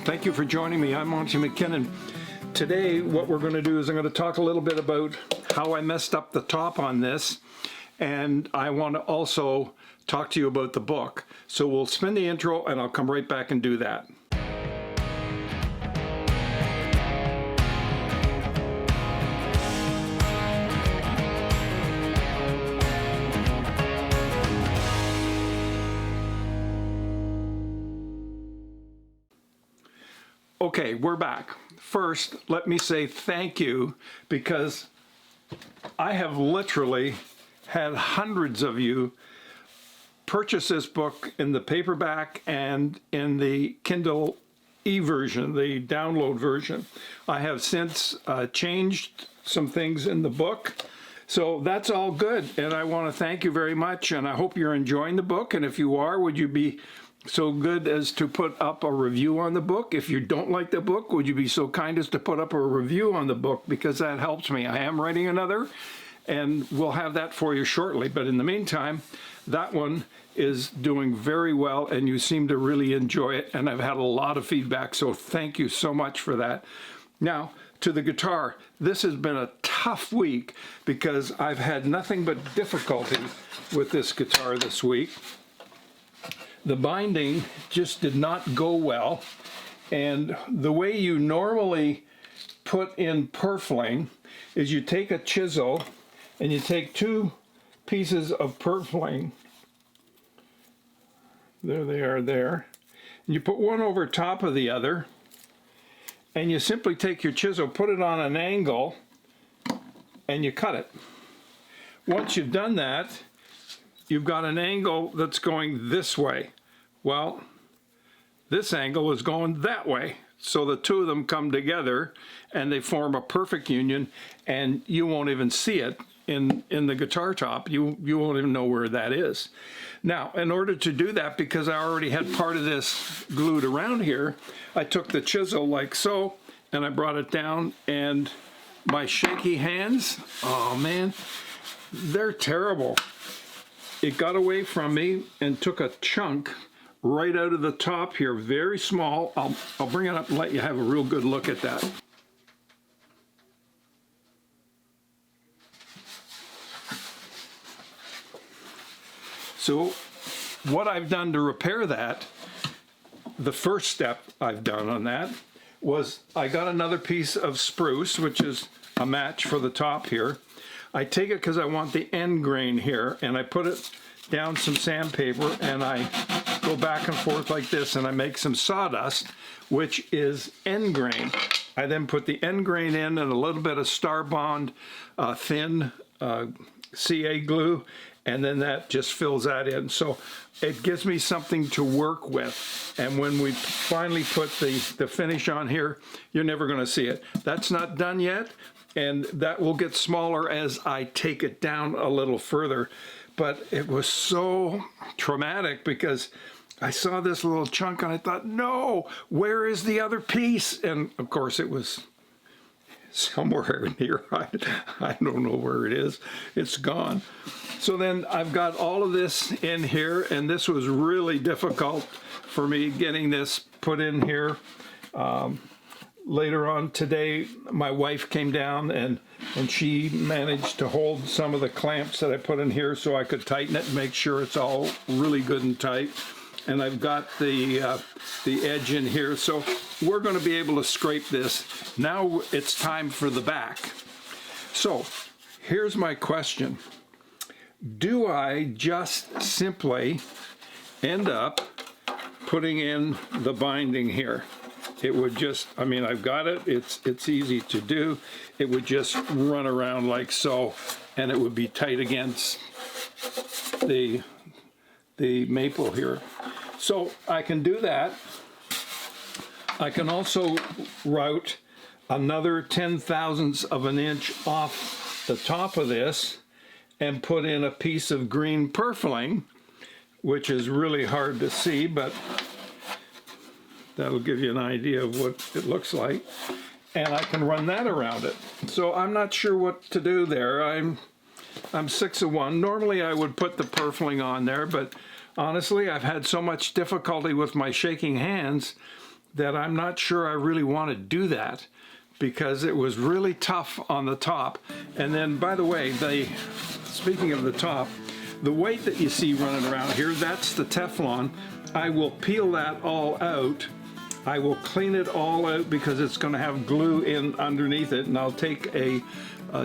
Thank you for joining me. I'm Monty McKinnon. Today what we're going to do is I'm going to talk a little bit about how I messed up the top on this, and I want to also talk to you about the book. So we'll spin the intro and I'll come right back and do that. Okay, we're back. First, let me say thank you, because I have literally had hundreds of you purchase this book in the paperback and in the Kindle e-version, the download version. I have since changed some things in the book, so that's all good, and I want to thank you very much, and I hope you're enjoying the book. And if you are, would you be so good as to put up a review on the book? If you don't like the book, would you be so kind as to put up a review on the book, because that helps me. I am writing another, and we'll have that for you shortly. But in the meantime, that one is doing very well, and you seem to really enjoy it, and I've had a lot of feedback, so thank you so much for that. Now, to the guitar. This has been a tough week because I've had nothing but difficulty with this guitar this week. The binding just did not go well, and the way you normally put in purfling is you take a chisel and you take two pieces of purfling, there they are there, and you put one over top of the other, and you simply take your chisel, put it on an angle, and you cut it. Once you've done that, you've got an angle that's going this way. Well, this angle is going that way. So the two of them come together and they form a perfect union, and you won't even see it in the guitar top. You won't even know where that is. Now, in order to do that, because I already had part of this glued around here, I took the chisel like so, and I brought it down, and my shaky hands, oh man, they're terrible. It got away from me and took a chunk right out of the top here, very small. I'll bring it up and let you have a real good look at that. So what I've done to repair that, the first step I've done on that was I got another piece of spruce, which is a match for the top here. I take it because I want the end grain here, and I put it down some sandpaper, and I go back and forth like this, and I make some sawdust, which is end grain. I then put the end grain in and a little bit of Star Bond thin CA glue, and then that just fills that in. So it gives me something to work with. And when we finally put the finish on here, you're never going to see it. That's not done yet, and that will get smaller as I take it down a little further. But it was so traumatic because I saw this little chunk and I thought, no, where is the other piece? And of course it was somewhere in here. I don't know where it is. It's gone. So then I've got all of this in here, and this was really difficult for me getting this put in here. Later on today, my wife came down and she managed to hold some of the clamps that I put in here so I could tighten it and make sure it's all really good and tight. And I've got the edge in here, so we're going to be able to scrape this. Now it's time for the back. So here's my question. Do I just simply end up putting in the binding here? It would just, I mean, I've got it, it's easy to do. It would just run around like so, and it would be tight against the maple here. So I can do that. I can also route another 10/1000ths of an inch off the top of this and put in a piece of green purfling, which is really hard to see, but that'll give you an idea of what it looks like. And I can run that around it. So I'm not sure what to do there. I'm 6 of 1. Normally I would put the purfling on there, but honestly I've had so much difficulty with my shaking hands that I'm not sure I really want to do that because it was really tough on the top. And then, by the way, speaking of the top, the weight that you see running around here, that's the Teflon. I will peel that all out. I will clean it all out because it's going to have glue in underneath it, and I'll take a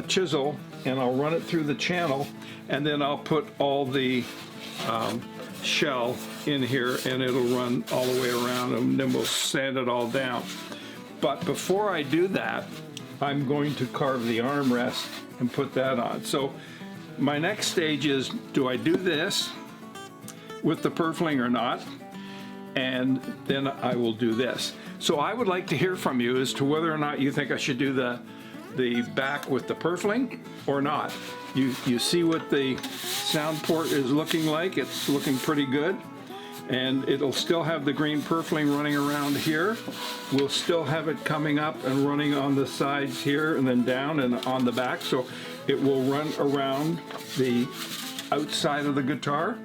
chisel and I'll run it through the channel, and then I'll put all the shell in here and it'll run all the way around, and then we'll sand it all down. But before I do that, I'm going to carve the armrest and put that on. So my next stage is, do I do this with the purfling or not? And then I will do this. So I would like to hear from you as to whether or not you think I should do the back with the purfling or not. You see what the sound port is looking like. It's looking pretty good. And it'll still have the green purfling running around here. We'll still have it coming up and running on the sides here and then down and on the back. So it will run around the outside of the guitar,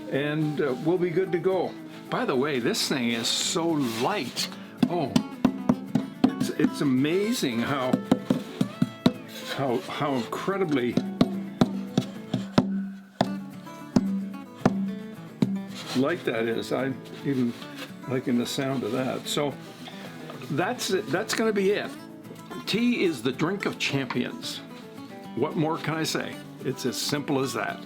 and we'll be good to go. By the way, this thing is so light. Oh, it's amazing how incredibly light that is. I'm even liking the sound of that. So that's it. That's going to be it. Tea is the drink of champions. What more can I say? It's as simple as that.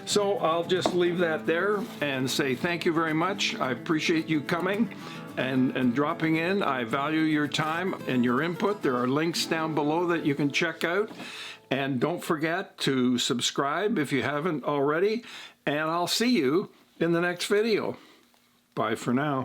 So I'll just leave that there and say thank you very much. I appreciate you coming and dropping in. I value your time and your input. There are links down below that you can check out. And don't forget to subscribe if you haven't already. And I'll see you in the next video. Bye for now.